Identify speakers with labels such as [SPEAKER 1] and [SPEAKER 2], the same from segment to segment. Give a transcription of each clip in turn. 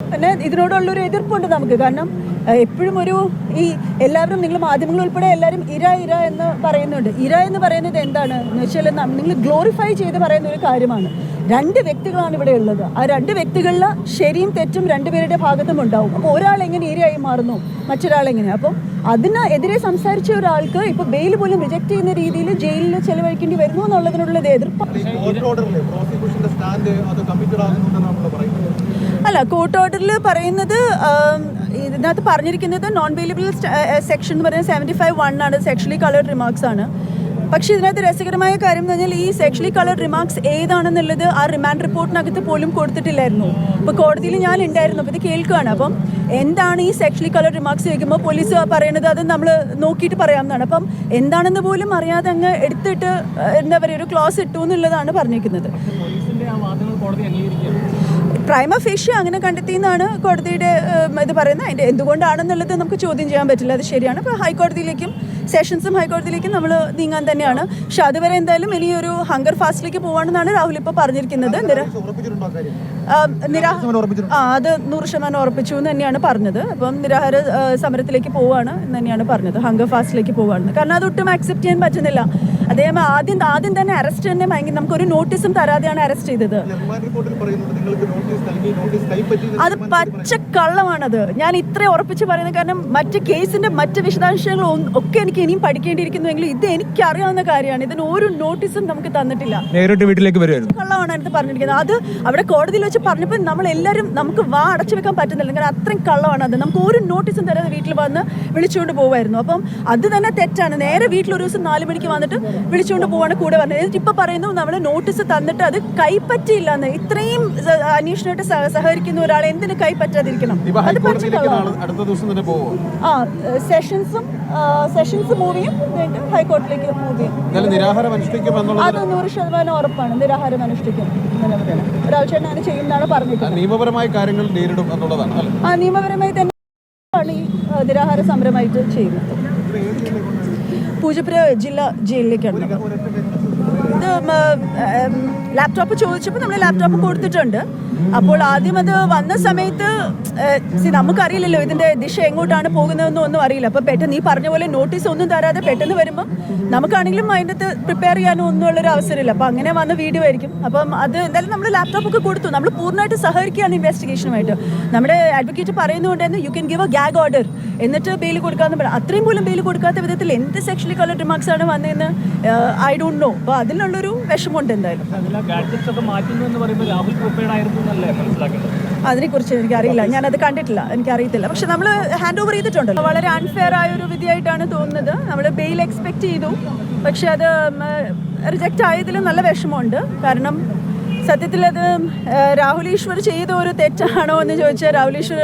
[SPEAKER 1] പിന്നെ ഇതിനോടുള്ളൊരു എതിർപ്പുണ്ട് നമുക്ക്. കാരണം എപ്പോഴും ഈ എല്ലാവരും നിങ്ങൾ മാധ്യമങ്ങൾ ഉൾപ്പെടെ എല്ലാവരും ഇര എന്ന് പറയുന്നുണ്ട്. ഇര എന്ന് പറയുന്നത് എന്താണ് എന്ന് വെച്ചാൽ നിങ്ങൾ ഗ്ലോറിഫൈ ചെയ്ത് പറയുന്ന ഒരു കാര്യമാണ്. രണ്ട് വ്യക്തികളാണ് ഇവിടെ ഉള്ളത്. ആ രണ്ട് വ്യക്തികളിൽ ശരിയും തെറ്റും രണ്ടുപേരുടെ ഭാഗത്തും ഉണ്ടാവും. അപ്പോൾ ഒരാൾ എങ്ങനെ ഇരയായി മാറുന്നു, മറ്റൊരാളെങ്ങനെ? അപ്പം അതിനെതിരെ സംസാരിച്ച ഒരാൾക്ക് ഇപ്പോൾ ബെയിൽ പോലും റിജക്ട് ചെയ്യുന്ന രീതിയിൽ ജയിലിൽ ചെലവഴിക്കേണ്ടി വരുന്നു എന്നുള്ളതിനുള്ള എതിർപ്പ്. അല്ല, കോർട്ട് ഓർഡറിൽ പറയുന്നത്, ഇതിനകത്ത് പറഞ്ഞിരിക്കുന്നത് നോൺ ബെയിലബിൾ സെക്ഷൻ എന്ന് പറയുന്നത് 75(1) ആണ്. സെക്ഷലി കളേർഡ് റിമാർക്സ് ആണ്. പക്ഷേ ഇതിനകത്ത് രസകരമായ കാര്യം എന്ന് പറഞ്ഞാൽ ഈ സെക്ഷലി കളേർഡ് റിമാർക്സ് ഏതാണെന്നുള്ളത് ആ റിമാൻഡ് റിപ്പോർട്ടിനകത്ത് പോലും കൊടുത്തിട്ടില്ലായിരുന്നു. ഇപ്പോൾ കോടതിയിൽ ഞാൻ ഉണ്ടായിരുന്നു, അപ്പോൾ ഇത് കേൾക്കുകയാണ്. അപ്പം എന്താണ് ഈ സെക്ഷലി കളേർഡ് റിമാർക്സ് ചോദിക്കുമ്പോൾ പോലീസ് പറയുന്നത് അത് നമ്മൾ നോക്കിയിട്ട് പറയാമെന്നാണ്. അപ്പം എന്താണെന്ന് പോലും അറിയാതെ അങ്ങ് എടുത്തിട്ട് എന്താ പറയുക ഒരു ക്ലോസ് ഇട്ടു എന്നുള്ളതാണ് പറഞ്ഞിരിക്കുന്നത്. പ്രൈമ ഫേഷ്യ അങ്ങനെ കണ്ടെത്തിയെന്നാണ് കോടതിയുടെ ഇത് പറയുന്നത്. അതിൻ്റെ എന്തുകൊണ്ടാണെന്നുള്ളത് നമുക്ക് ചോദ്യം ചെയ്യാൻ പറ്റില്ല, അത് ശരിയാണ്. ഇപ്പോൾ ഹൈക്കോടതിയിലേക്കും സെഷൻസും ഹൈക്കോടതിയിലേക്കും നമ്മൾ നീങ്ങാൻ തന്നെയാണ്. പക്ഷെ അതുവരെ എന്തായാലും ഇനിയൊരു ഹങ്കർ ഫാസ്റ്റിലേക്ക് പോകാണെന്നാണ് രാഹുൽ ഇപ്പോൾ പറഞ്ഞിരിക്കുന്നത്. അത് 100% ഉറപ്പിച്ചു എന്ന് തന്നെയാണ് പറഞ്ഞത്. അപ്പം നിരാഹാര സമരത്തിലേക്ക് പോവുകയാണ് എന്ന് തന്നെയാണ് പറഞ്ഞത്, ഹങ്കർ ഫാസ്റ്റിലേക്ക് പോവുകയാണ്. കാരണം അതൊട്ടും അക്സെപ്റ്റ് ചെയ്യാൻ പറ്റുന്നില്ല. അദ്ദേഹം ആദ്യം തന്നെ അറസ്റ്റ് തന്നെ നമുക്കൊരു നോട്ടീസും തരാതെയാണ് അറസ്റ്റ് ചെയ്തത്. അത് പച്ചക്കള്ളമാണത്. ഞാൻ ഇത്ര ഉറപ്പിച്ച് പറയുന്നത് കാരണം മറ്റ് കേസിന്റെ മറ്റ് വിശദാംശങ്ങളും ഒക്കെ എനിക്ക് ഇനിയും പഠിക്കേണ്ടിയിരിക്കുന്നുവെങ്കിലും ഇത് എനിക്കറിയാവുന്ന കാര്യമാണ്. ഇതിന് ഒരു നോട്ടീസും നമുക്ക് തന്നിട്ടില്ല.
[SPEAKER 2] നേരിട്ട് വീട്ടിലേക്ക് വരുമായിരുന്നു.
[SPEAKER 1] കള്ളമാണ് അടുത്ത് പറഞ്ഞിരിക്കുന്നത്. അത് അവിടെ കോടതിയിൽ വെച്ച് പറഞ്ഞപ്പോൾ നമ്മളെല്ലാവരും നമുക്ക് അടച്ചു വെക്കാൻ പറ്റുന്നില്ല. കാരണം അത്രയും കള്ളമാണ് അത്. നമുക്ക് ഒരു നോട്ടീസും തരാതെ വീട്ടിൽ വന്ന് വിളിച്ചുകൊണ്ട് പോകുമായിരുന്നു. അപ്പം അത് തന്നെ തെറ്റാണ്. നേരെ വീട്ടിൽ ഒരു ദിവസം 4 മണിക്ക് വന്നിട്ട് വിളിച്ചുകൊണ്ട് പോവാണ് കൂടെ പറഞ്ഞത്. എന്നിട്ട് ഇപ്പൊ പറയുന്നു നമ്മള് നോട്ടീസ് തന്നിട്ട് അത് കൈപ്പറ്റിയില്ലെന്ന്. ഇത്രയും അന്വേഷണമായിട്ട് സഹകരിക്കുന്ന ഒരാളെ എന്തിനു കൈപ്പറ്റാതിരിക്കണം? സെഷൻസ് മൂവിയും ഹൈക്കോടതിയിലേക്ക് മൂവിയും അത് 100% ഉറപ്പാണ്. നിരാഹാരം അനുഷ്ഠിക്കും. ഒരാൾ ചേട്ടൻ ചെയ്യുന്നതാണ് പറഞ്ഞിരിക്കുന്നത്.
[SPEAKER 2] നിയമപരമായ കാര്യങ്ങൾ നേരിടും എന്നുള്ളതാണ്.
[SPEAKER 1] നിയമപരമായി തന്നെയാണ് ഈ നിരാഹാര സമരമായിട്ട് ചെയ്യുന്നത്. പൂജപ്പുര ജില്ലാ ജയിലിലേക്കാണ്. ഇത് ലാപ്ടോപ്പ് ചോദിച്ചപ്പോൾ നമ്മൾ ലാപ്ടോപ്പ് കൊടുത്തിട്ടുണ്ട്. അപ്പോൾ ആദ്യം അത് വന്ന സമയത്ത് നമുക്കറിയില്ലല്ലോ ഇതിന്റെ ദിശ എങ്ങോട്ടാണ് പോകുന്നതെന്നും ഒന്നും അറിയില്ല. അപ്പോൾ പെട്ടെന്ന് ഈ പറഞ്ഞ പോലെ നോട്ടീസ് ഒന്നും തരാതെ പെട്ടെന്ന് വരുമ്പോൾ നമുക്കാണെങ്കിലും അതിൻ്റെ അകത്ത് പ്രിപ്പയർ ചെയ്യാനോ ഒന്നും ഉള്ളൊരു അവസരമില്ല. അപ്പോൾ അങ്ങനെ വന്ന വീഡിയോ ആയിരിക്കും. അപ്പം അത് എന്തായാലും നമ്മൾ ലാപ്ടോപ്പൊക്കെ കൊടുത്തു. നമ്മൾ പൂർണ്ണമായിട്ട് സഹകരിക്കുകയാണ് ഇൻവെസ്റ്റിഗേഷനുമായിട്ട്. നമ്മുടെ അഡ്വക്കേറ്റ് പറയുന്നുണ്ടായിരുന്നു you can give A gag order എന്നിട്ട് ബെയിൽ കൊടുക്കാമെന്ന് പറയാം. അത്രയും പോലും ബെയിൽ കൊടുക്കാത്ത വിധത്തിൽ എന്ത് സെക്ഷലി കളർഡ് റിമാർക്സ് ആണ് വന്നതെന്ന് ഐ ഡോണ്ട് നോ. അപ്പോൾ അതിനുള്ളൊരു വിഷമമുണ്ട് എന്തായാലും. അതിനെക്കുറിച്ച് എനിക്കറിയില്ല, ഞാനത് കണ്ടിട്ടില്ല, എനിക്കറിയത്തില്ല. പക്ഷെ നമ്മൾ ഹാൻഡ് ഓവർ ചെയ്തിട്ടുണ്ടല്ലോ. വളരെ അൺഫെയർ ആയ ഒരു വിധിയായിട്ടാണ് തോന്നുന്നത്. നമ്മൾ ബെയിൽ എക്സ്പെക്ട് ചെയ്തു, പക്ഷെ അത് റിജക്റ്റ് ആയതിലും നല്ല വിഷമമുണ്ട്. കാരണം സത്യത്തിൽ അത് രാഹുൽ ഈശ്വർ ചെയ്ത ഒരു തെറ്റാണോ എന്ന് ചോദിച്ചാൽ രാഹുൽ ഈശ്വർ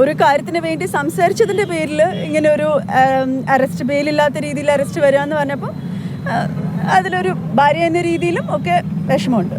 [SPEAKER 1] ഒരു കാര്യത്തിന് വേണ്ടി സംസാരിച്ചതിൻ്റെ പേരിൽ ഇങ്ങനെ ഒരു അറസ്റ്റ്, ബെയിലില്ലാത്ത രീതിയിൽ അറസ്റ്റ് വരിക എന്ന് പറഞ്ഞപ്പോൾ അതിലൊരു ഭാര്യ എന്ന രീതിയിലും ഒക്കെ വിഷമമുണ്ട്.